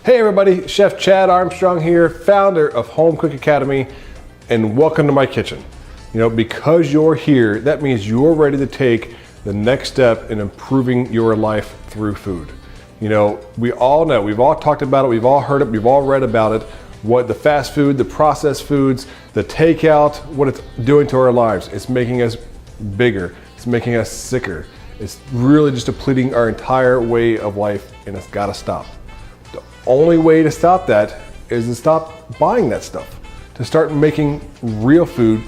Hey everybody, Chef Chad Armstrong here, founder of Home Cook Academy, and welcome to my kitchen. You know, because you're here, that means you're ready to take the next step in improving your life through food. You know, we all know, we've all talked about it, we've all heard it, we've all read about it, what the fast food, the processed foods, the takeout, what it's doing to our lives. It's making us bigger, it's making us sicker. It's really just depleting our entire way of life, and it's gotta stop. The only way to stop that is to stop buying that stuff, to start making real food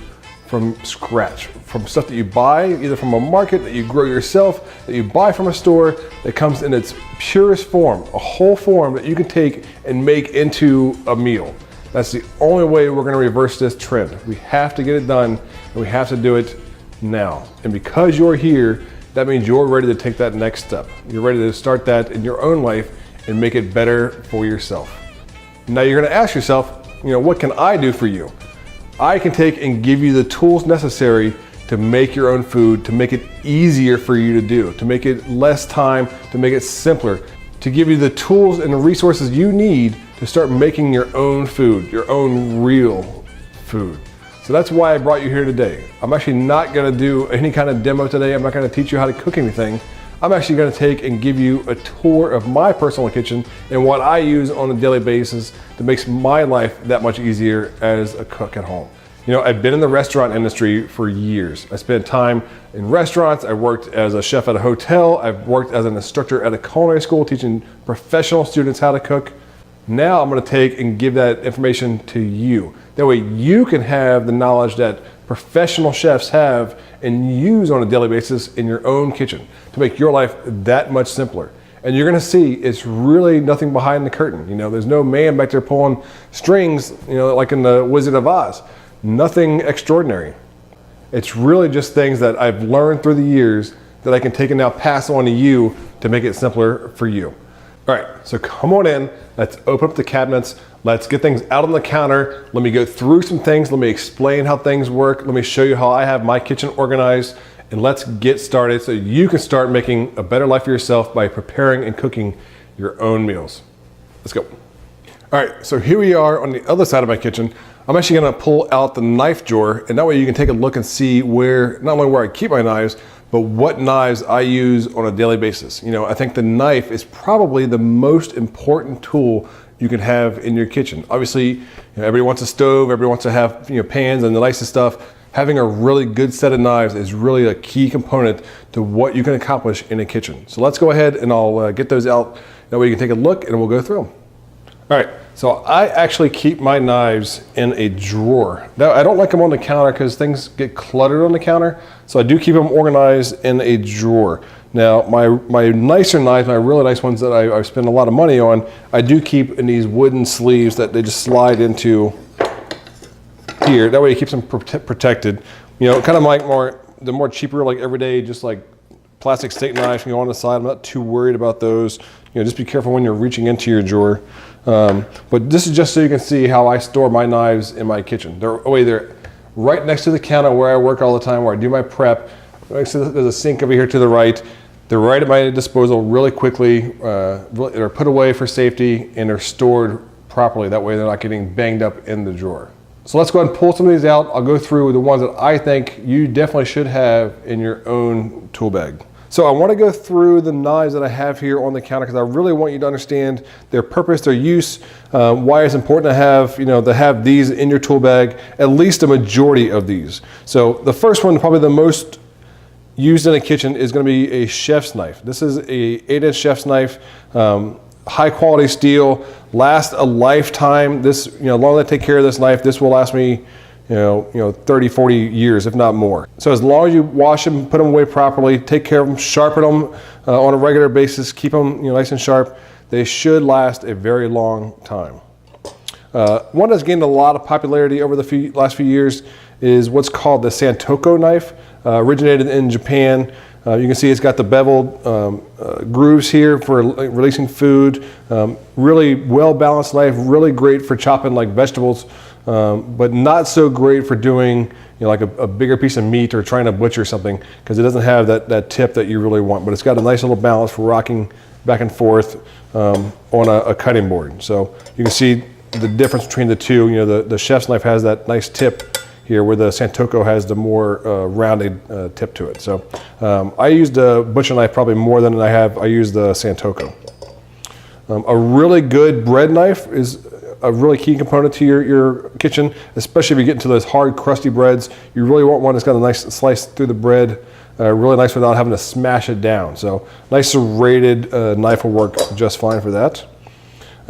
from scratch, from stuff that you buy either from a market, that you grow yourself, that you buy from a store, that comes in its purest form, a whole form that you can take and make into a meal. That's the only way we're gonna reverse this trend. We have to get it done, and we have to do it now. And because you're here, that means you're ready to take that next step. You're ready to start that in your own life and make it better for yourself. Now you're gonna ask yourself, you know, what can I do for you? I can take and give you the tools necessary to make your own food, to make it easier for you to do, to make it less time, to make it simpler, to give you the tools and the resources you need to start making your own food, your own real food. So that's why I brought you here today. I'm actually not gonna do any kind of demo today. I'm not gonna teach you how to cook anything. I'm actually gonna take and give you a tour of my personal kitchen and what I use on a daily basis that makes my life that much easier as a cook at home. You know, I've been in the restaurant industry for years. I spent time in restaurants. I worked as a chef at a hotel. I've worked as an instructor at a culinary school teaching professional students how to cook. Now I'm gonna take and give that information to you. That way you can have the knowledge that professional chefs have and use on a daily basis in your own kitchen to make your life that much simpler. And you're gonna see it's really nothing behind the curtain. You know, there's no man back there pulling strings, you know, like in the Wizard of Oz. Nothing extraordinary. It's really just things that I've learned through the years that I can take and now pass on to you to make it simpler for you. All right, so come on in, let's open up the cabinets, let's get things out on the counter, let me go through some things, let me explain how things work, let me show you how I have my kitchen organized, and let's get started so you can start making a better life for yourself by preparing and cooking your own meals. Let's go. All right, so here we are on the other side of my kitchen. I'm actually gonna pull out the knife drawer, and that way you can take a look and see where, not only where I keep my knives, but what knives I use on a daily basis. You know, I think the knife is probably the most important tool you can have in your kitchen. Obviously, you know, everybody wants a stove, everybody wants to have, you know, pans and the nicest stuff. Having a really good set of knives is really a key component to what you can accomplish in a kitchen. So let's go ahead and I'll get those out. That way you can take a look and we'll go through them. All right, so I actually keep my knives in a drawer. Now, I don't like them on the counter because things get cluttered on the counter, so I do keep them organized in a drawer. Now, my nicer knives, my really nice ones that I spend a lot of money on, I do keep in these wooden sleeves that they just slide into here. That way it keeps them protected. You know, kind of like the more cheaper, like everyday, just like plastic steak knives can go on the side. I'm not too worried about those. You know, just be careful when you're reaching into your drawer. But this is just so you can see how I store my knives in my kitchen. They're right next to the counter where I work all the time, where I do my prep. There's a sink over here to the right. They're right at my disposal really quickly. They're put away for safety and they're stored properly. That way they're not getting banged up in the drawer. So let's go ahead and pull some of these out. I'll go through the ones that I think you definitely should have in your own tool bag. So I want to go through the knives that I have here on the counter because I really want you to understand their purpose, their use, why it's important to have, you know, to have these in your tool bag, at least a majority of these. So the first one, probably the most used in a kitchen, is going to be a chef's knife. This is a 8-inch chef's knife, high quality steel, lasts a lifetime. This, you know, as long as I take care of this knife, this will last me, you know, 30, 40 years, if not more. So as long as you wash them, put them away properly, take care of them, sharpen them on a regular basis, keep them, you know, nice and sharp, they should last a very long time. One that's gained a lot of popularity over the last few years is what's called the Santoku knife, originated in Japan. You can see it's got the beveled grooves here for releasing food. Really well-balanced knife, really great for chopping like vegetables, but not so great for doing, you know, like a bigger piece of meat or trying to butcher something, because it doesn't have that tip that you really want. But it's got a nice little balance for rocking back and forth. on a cutting board. So you can see the difference between the two. You know, the chef's knife has that nice tip here, where the Santoku has the more rounded tip to it. So I used a butcher knife probably more than I use the Santoku. A really good bread knife is a really key component to your kitchen, especially if you get into those hard, crusty breads. You really want one that's got a nice slice through the bread, really nice without having to smash it down. So nice serrated knife will work just fine for that.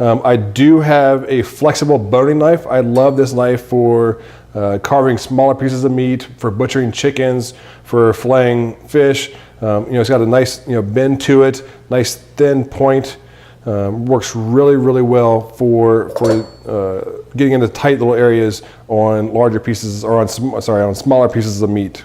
I do have a flexible boning knife. I love this knife for carving smaller pieces of meat, for butchering chickens, for filleting fish. It's got a nice bend to it, nice thin point. Works really, really well for getting into tight little areas on larger pieces, or on smaller pieces of meat.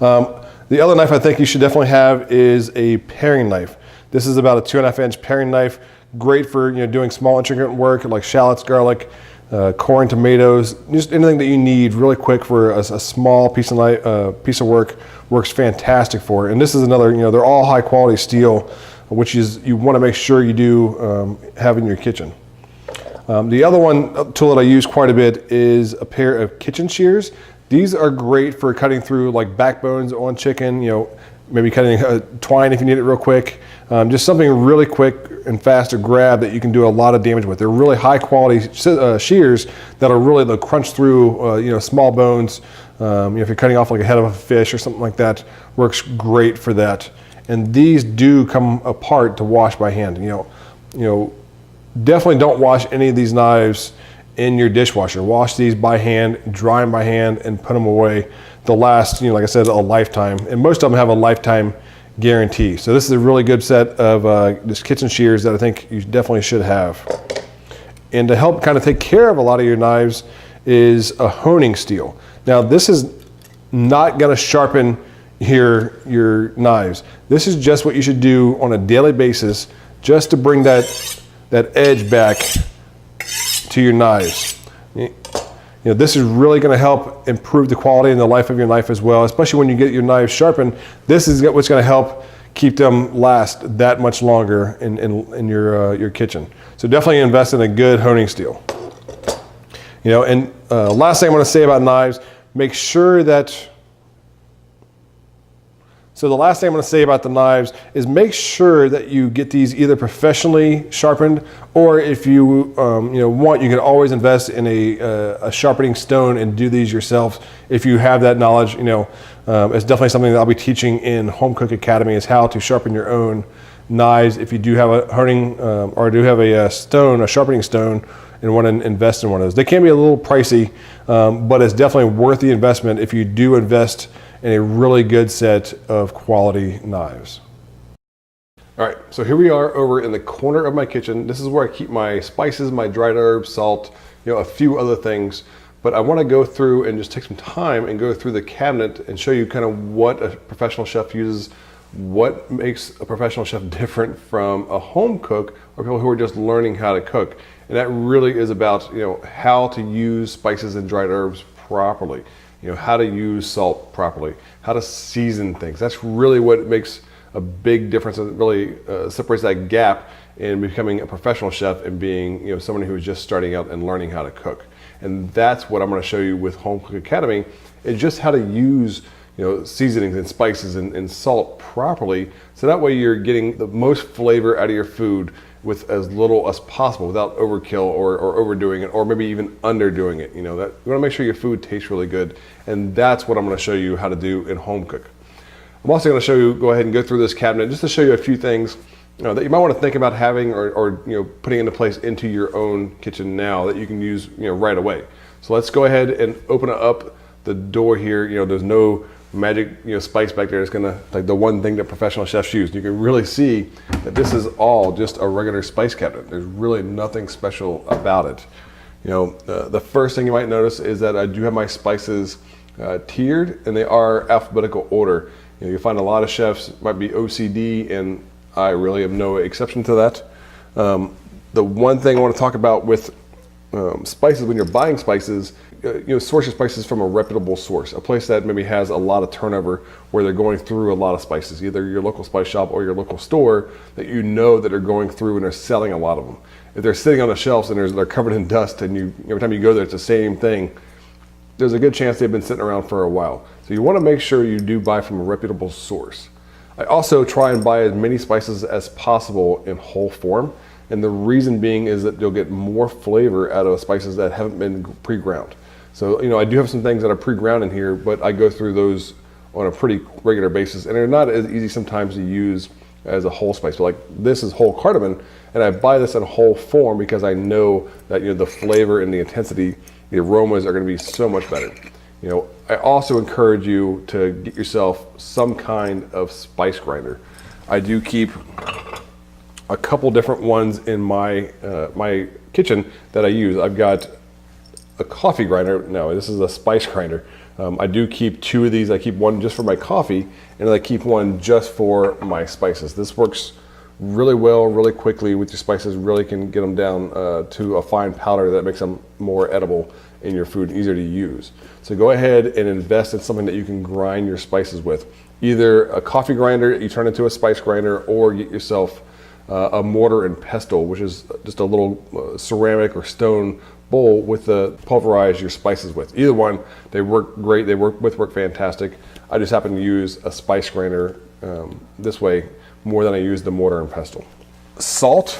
The other knife I think you should definitely have is a paring knife. This is about a 2.5-inch paring knife. Great for doing small intricate work like shallots, garlic, coring tomatoes, just anything that you need really quick for a small piece of work. Works fantastic for it. And this is another, they're all high quality steel, which is you want to make sure you do have in your kitchen. The other tool that I use quite a bit is a pair of kitchen shears. These are great for cutting through like backbones on chicken, maybe cutting twine if you need it real quick. Just something really quick and fast to grab that you can do a lot of damage with. They're really high quality shears that are really, they'll crunch through small bones. If you're cutting off like a head of a fish or something like that, works great for that. And these do come apart to wash by hand. Definitely don't wash any of these knives in your dishwasher. Wash these by hand, dry them by hand, and put them away. They'll last, like I said, a lifetime. And most of them have a lifetime guarantee. So this is a really good set of just kitchen shears that I think you definitely should have. And to help kind of take care of a lot of your knives is a honing steel. Now this is not going to sharpen your knives. This is just what you should do on a daily basis, just to bring that edge back to your knives. This is really going to help improve the quality and the life of your knife as well, especially when you get your knives sharpened. This is what's going to help keep them last that much longer in your kitchen. So definitely invest in a good honing steel. And last thing I want to say about knives, make sure that. So the last thing I'm going to say about the knives is make sure that you get these either professionally sharpened, or if you want, you can always invest in a sharpening stone and do these yourself if you have that knowledge. It's definitely something that I'll be teaching in Home Cook Academy, is how to sharpen your own knives if you do have a honing or do have a sharpening stone, and want to invest in one of those. They can be a little pricey, but it's definitely worth the investment if you do invest in a really good set of quality knives. All right, so here we are over in the corner of my kitchen. This is where I keep my spices, my dried herbs, salt, a few other things. But I want to go through and just take some time and go through the cabinet and show you kind of what a professional chef uses, what makes a professional chef different from a home cook or people who are just learning how to cook. And that really is about how to use spices and dried herbs properly. How to use salt properly, how to season things. That's really what makes a big difference, and really separates that gap in becoming a professional chef and being someone who's just starting out and learning how to cook. And that's what I'm going to show you with Home Cook Academy, is just how to use seasonings and spices and salt properly, so that way you're getting the most flavor out of your food with as little as possible, without overkill or overdoing it, or maybe even underdoing it. You want to make sure your food tastes really good, and that's what I'm going to show you how to do in Home Cook. I'm also going to show you, go ahead and go through this cabinet just to show you a few things that you might want to think about having or putting into place into your own kitchen now that you can use right away. So let's go ahead and open up the door here. There's no magic spice back there. It's gonna, like, the one thing that professional chefs use. You can really see that this is all just a regular spice cabinet. There's really nothing special about it. The first thing you might notice is that I do have my spices tiered, and they are alphabetical order. You'll find a lot of chefs might be OCD, and I really am no exception to that. The one thing I want to talk about with spices, when you're buying spices, source your spices from a reputable source, a place that maybe has a lot of turnover, where they're going through a lot of spices, either your local spice shop or your local store that that are going through and are selling a lot of them. If they're sitting on the shelves and they're covered in dust, and every time you go there it's the same thing, there's a good chance they've been sitting around for a while. So you want to make sure you do buy from a reputable source. I also try and buy as many spices as possible in whole form. And the reason being is that you'll get more flavor out of spices that haven't been pre-ground. So, I do have some things that are pre-ground in here, but I go through those on a pretty regular basis. And they're not as easy sometimes to use as a whole spice. But like this is whole cardamom, and I buy this in whole form because I know that the flavor and the intensity, the aromas are going to be so much better. I also encourage you to get yourself some kind of spice grinder. I do keep a couple different ones in my my kitchen that I use. I've got a coffee grinder. No, this is a spice grinder. I do keep 2 of these. I keep one just for my coffee, and then I keep one just for my spices. This works really well, really quickly with your spices. Really can get them down to a fine powder that makes them more edible in your food, easier to use. So go ahead and invest in something that you can grind your spices with. Either a coffee grinder that you turn into a spice grinder, or get yourself a mortar and pestle, which is just a little ceramic or stone bowl with the pulverize your spices with. Either one, they work great. They work fantastic. I just happen to use a spice grinder this way more than I use the mortar and pestle. Salt,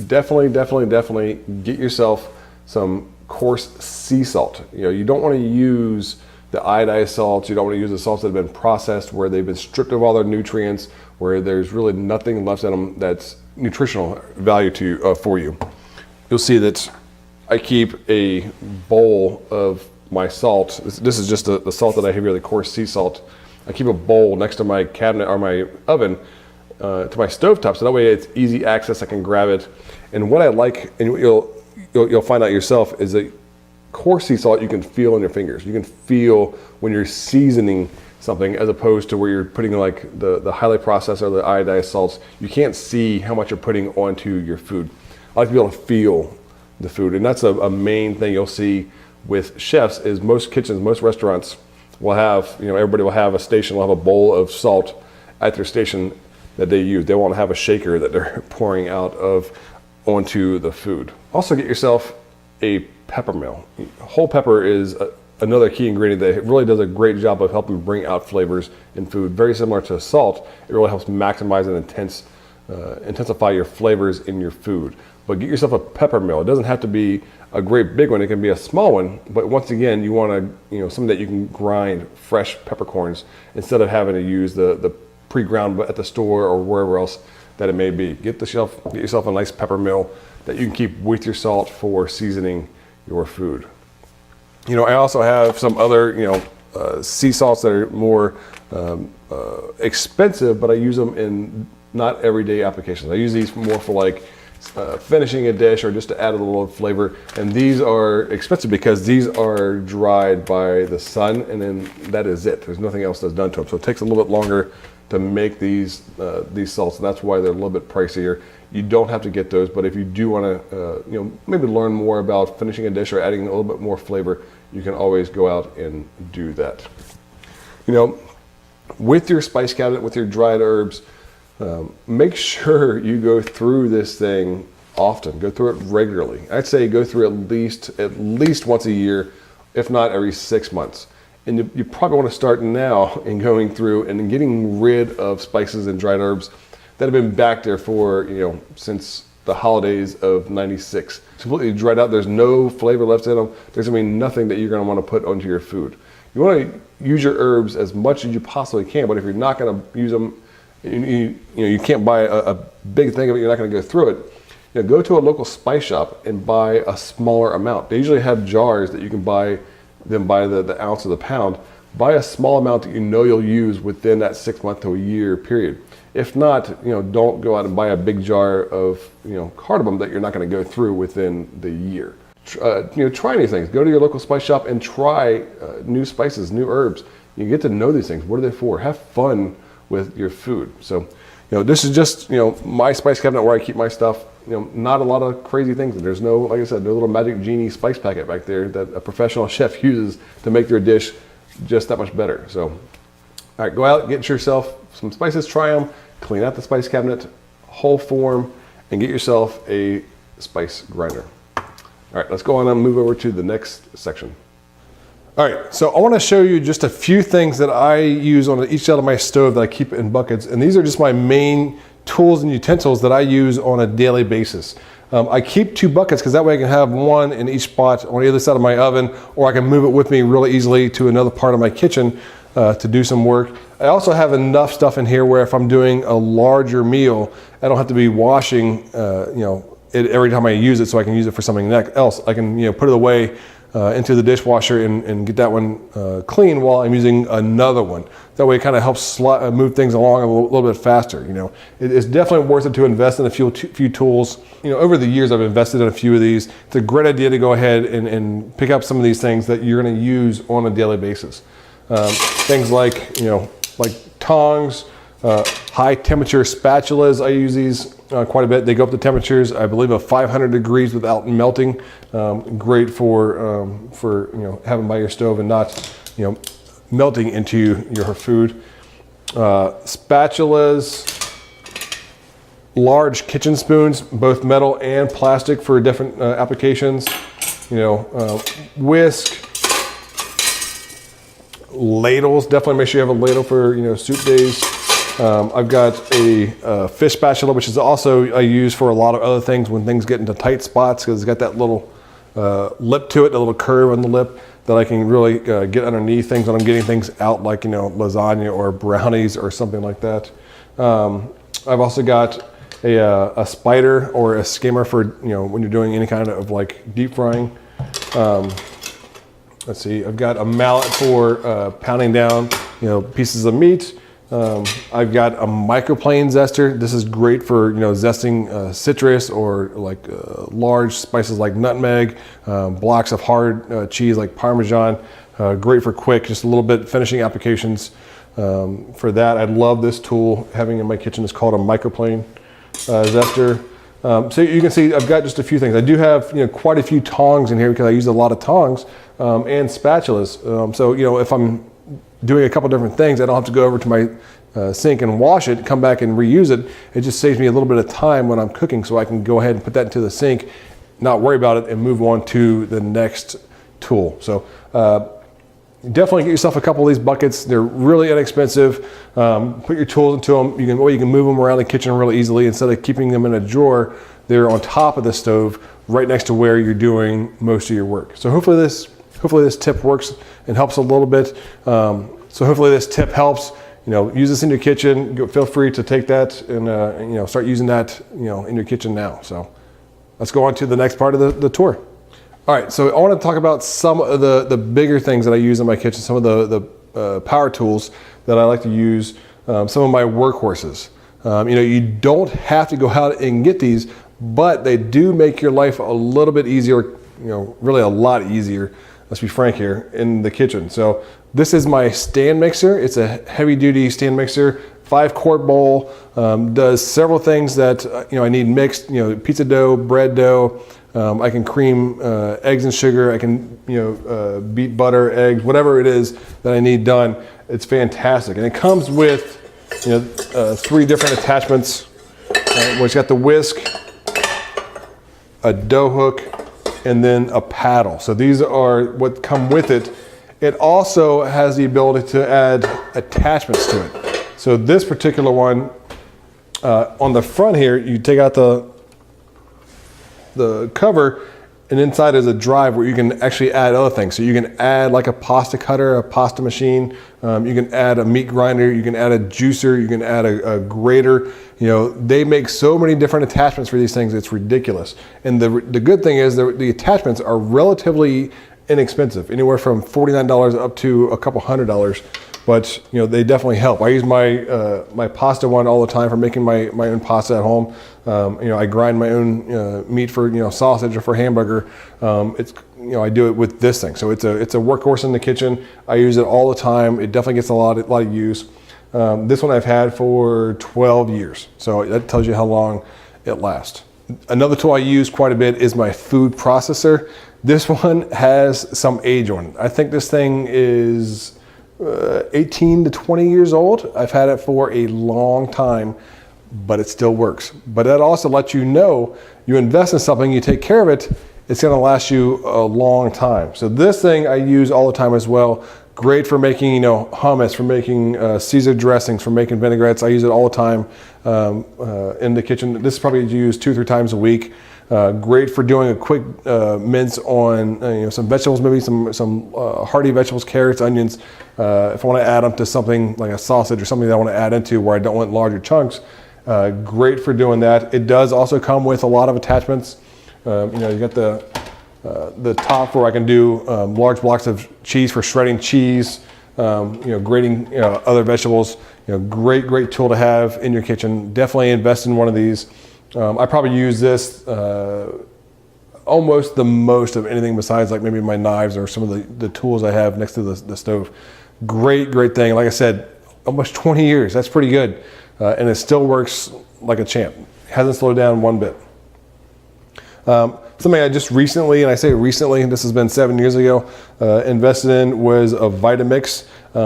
definitely get yourself some coarse sea salt. You don't want to use the iodized salts. You don't want to use the salts that have been processed, where they've been stripped of all their nutrients, where there's really nothing left in them that's nutritional value for you. You'll see that I keep a bowl of my salt. This is just the salt that I have here, the coarse sea salt. I keep a bowl next to my cabinet or my oven to my stovetop, so that way it's easy access. I can grab it. And what I like, and you'll find out yourself, is that coarse sea salt you can feel in your fingers. You can feel when you're seasoning something, as opposed to where you're putting like the highly processed or the iodized salts. You can't see how much you're putting onto your food. I like to be able to feel the food, and that's a main thing you'll see with chefs. Is most kitchens, most restaurants will have, everybody will have a station, will have a bowl of salt at their station that they use. They won't have a shaker that they're pouring out of onto the food. Also get yourself a pepper mill. Whole pepper is another key ingredient that really does a great job of helping bring out flavors in food. Very similar to salt, it really helps maximize and intensify your flavors in your food. But get yourself a pepper mill. It doesn't have to be a great big one. It can be a small one. But once again, you want to, something that you can grind fresh peppercorns instead of having to use the pre-ground at the store or wherever else that it may be. Get yourself a nice pepper mill that you can keep with your salt for seasoning your food. I also have some other, sea salts that are more expensive, but I use them in not everyday applications. I use these more for like finishing a dish or just to add a little flavor. And these are expensive because these are dried by the sun, and then that is it. There's nothing else that's done to them. So it takes a little bit longer to make these salts, and that's why they're a little bit pricier. You don't have to get those, but if you do want to, maybe learn more about finishing a dish or adding a little bit more flavor, you can always go out and do that. With your spice cabinet, with your dried herbs, make sure you go through this thing often. Go through it regularly. I'd say go through at least once a year, if not every 6 months. And you probably want to start now in going through and getting rid of spices and dried herbs that have been back there for, since the holidays of '96. Completely dried out. There's no flavor left in them. There's going to be nothing that you're going to want to put onto your food. You want to use your herbs as much as you possibly can, but if you're not going to use them, you can't buy a big thing of it, you're not going to go through it. Go to a local spice shop and buy a smaller amount. They usually have jars that you can buy them by the ounce or the pound. Buy a small amount that you'll use within that 6 month to a year period. If not, don't go out and buy a big jar of cardamom that you're not going to go through within the year. Try new things. Go to your local spice shop and try new spices, new herbs. You get to know these things. What are they for? Have fun with your food. So, this is just my spice cabinet where I keep my stuff. not a lot of crazy things. And there's no, like I said, no little magic genie spice packet back there that a professional chef uses to make their dish just that much better. So, all right, go out, get yourself some spices, try them, clean out the spice cabinet, whole form, and get yourself a spice grinder. All right, let's go on and move over to the next section. All right, so I want to show you just a few things that I use on each side of my stove that I keep in buckets, and these are just my main tools and utensils that I use on a daily basis. I keep 2 buckets because that way I can have one in each spot on the other side of my oven, or I can move it with me really easily to another part of my kitchen to do some work. I also have enough stuff in here where if I'm doing a larger meal, I don't have to be washing it every time I use it, so I can use it for something else. I can put it away into the dishwasher and get that one clean while I'm using another one. That way it kind of helps move things along a little bit faster. It's definitely worth it to invest in a few tools. Over the years I've invested in a few of these. It's a great idea to go ahead and pick up some of these things that you're going to use on a daily basis. Things like tongs, high temperature spatulas. I use these quite a bit. They go up to temperatures, I believe, of 500 degrees without melting. Great for having by your stove and not melting into your food. Spatulas, large kitchen spoons, both metal and plastic for different applications. Whisk, ladles. Definitely make sure you have a ladle for soup days. I've got a fish spatula, which is also I use for a lot of other things when things get into tight spots, because it's got that little lip to it, a little curve on the lip that I can really get underneath things when I'm getting things out, like lasagna or brownies or something like that. I've also got a spider or a skimmer for when you're doing any kind of like deep frying. Let's see, I've got a mallet for pounding down pieces of meat. I've got a microplane zester. This is great for zesting citrus or like large spices like nutmeg, blocks of hard cheese like Parmesan. Great for quick, just a little bit finishing applications for that. I love this tool having in my kitchen. It's called a microplane zester. So you can see I've got just a few things. I do have quite a few tongs in here because I use a lot of tongs and spatulas. So if I'm doing a couple different things, I don't have to go over to my sink and wash it, come back and reuse it. It just saves me a little bit of time when I'm cooking, so I can go ahead and put that into the sink, not worry about it, and move on to the next tool. So definitely get yourself a couple of these buckets. They're really inexpensive. Put your tools into them. You can move them around the kitchen really easily. Instead of keeping them in a drawer, they're on top of the stove, right next to where you're doing most of your work. So hopefully this tip works and helps a little bit. So hopefully this tip helps. Use this in your kitchen. Feel free to take that and start using that in your kitchen now. So let's go on to the next part of the tour. All right, so I want to talk about some of the bigger things that I use in my kitchen, some of the power tools that I like to use, some of my workhorses. You don't have to go out and get these, but they do make your life a little bit easier, really a lot easier, let's be frank here, in the kitchen. So this is my stand mixer. It's a heavy duty stand mixer, 5-quart bowl, does several things that I need mixed, pizza dough, bread dough. I can cream eggs and sugar. I can beat butter, eggs, whatever it is that I need done. It's fantastic, and it comes with 3 different attachments. Where it's got the whisk, a dough hook, and then a paddle. So these are what come with it. It also has the ability to add attachments to it. So this particular one, on the front here, you take out the cover, and inside is a drive where you can actually add other things. So you can add like a pasta cutter, a pasta machine. You can add a meat grinder. You can add a juicer. You can add a grater. They make so many different attachments for these things. It's ridiculous. And the good thing is the attachments are relatively inexpensive, anywhere from $49 up to a couple $100. But they definitely help. I use my pasta one all the time for making my own pasta at home. I grind my own meat for sausage or for hamburger. I do it with this thing. So it's a workhorse in the kitchen. I use it all the time. It definitely gets a lot of use. This one I've had for 12 years. So that tells you how long it lasts. Another tool I use quite a bit is my food processor. This one has some age on it. I think this thing is 18 to 20 years old. I've had it for a long time, but it still works. But that also lets you know you invest in something, you take care of it, it's gonna last you a long time. So this thing I use all the time as well. Great for making, hummus, for making Caesar dressings, for making vinaigrettes. I use it all the time in the kitchen. This is probably used 2 or 3 times a week. Great for doing a quick mince on some vegetables, maybe some hearty vegetables, carrots, onions. If I want to add them to something like a sausage or something that I want to add into where I don't want larger chunks, great for doing that. It does also come with a lot of attachments. You got the top where I can do large blocks of cheese for shredding cheese, grating other vegetables. Great tool to have in your kitchen. Definitely invest in one of these. I probably use this almost the most of anything besides like maybe my knives or some of the tools I have next to the stove. Great thing. Like I said, almost 20 years. That's pretty good. And it still works like a champ. Hasn't slowed down one bit. Something I just recently, and I say recently, this has been 7 years ago, invested in was a Vitamix.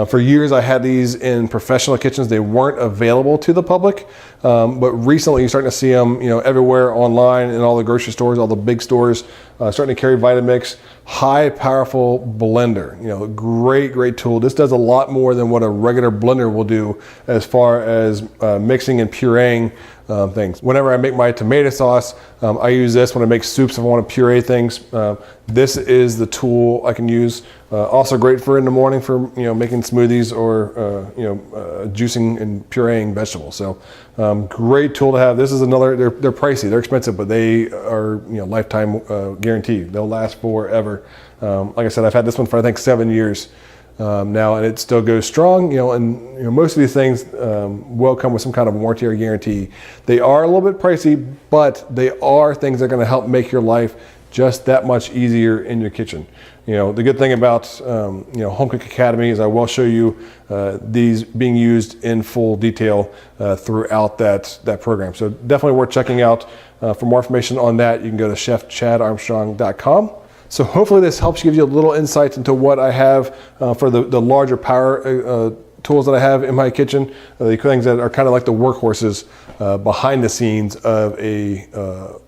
For years I had these in professional kitchens. They weren't available to the public, but recently you're starting to see them everywhere online in all the grocery stores, all the big stores, starting to carry Vitamix. High powerful blender, great tool. This does a lot more than what a regular blender will do as far as mixing and pureeing things. Whenever I make my tomato sauce, I use this. When I make soups, if I want to puree things, this is the tool I can use. Also great for in the morning for making smoothies or juicing and pureeing vegetables. So great tool to have. This is another. They're pricey. They're expensive, but they are lifetime guarantee. They'll last forever. Like I said, I've had this one for I think 7 years. Now, and it still goes strong, and most of these things will come with some kind of warranty or guarantee. They are a little bit pricey, but they are things that are going to help make your life just that much easier in your kitchen. The good thing about Home Cook Academy is I will show you these being used in full detail throughout that program. So definitely worth checking out. For more information on that, you can go to chefchadarmstrong.com. So hopefully this helps give you a little insight into what I have for the larger power tools that I have in my kitchen, the things that are kind of like the workhorses behind the scenes of a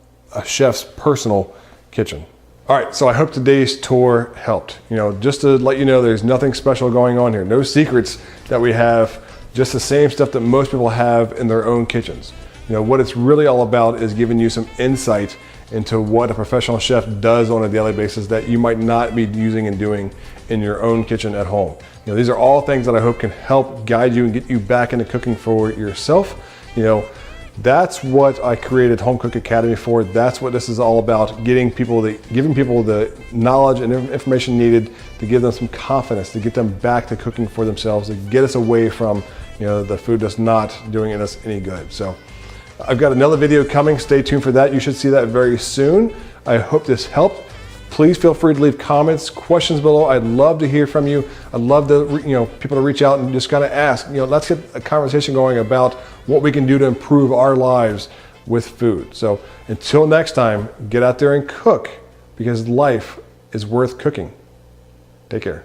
chef's personal kitchen. All right, so I hope today's tour helped. Just to let you know, there's nothing special going on here. No secrets that we have, just the same stuff that most people have in their own kitchens. What it's really all about is giving you some insight into what a professional chef does on a daily basis that you might not be using and doing in your own kitchen at home. These are all things that I hope can help guide you and get you back into cooking for yourself. That's what I created Home Cook Academy for. That's what this is all about, giving people the knowledge and information needed to give them some confidence, to get them back to cooking for themselves, to get us away from the food that's not doing us any good. So I've got another video coming. Stay tuned for that. You should see that very soon. I hope this helped. Please feel free to leave comments, questions below. I'd love to hear from you. I'd love to, people to reach out and just kind of ask. Let's get a conversation going about what we can do to improve our lives with food. So until next time, get out there and cook because life is worth cooking. Take care.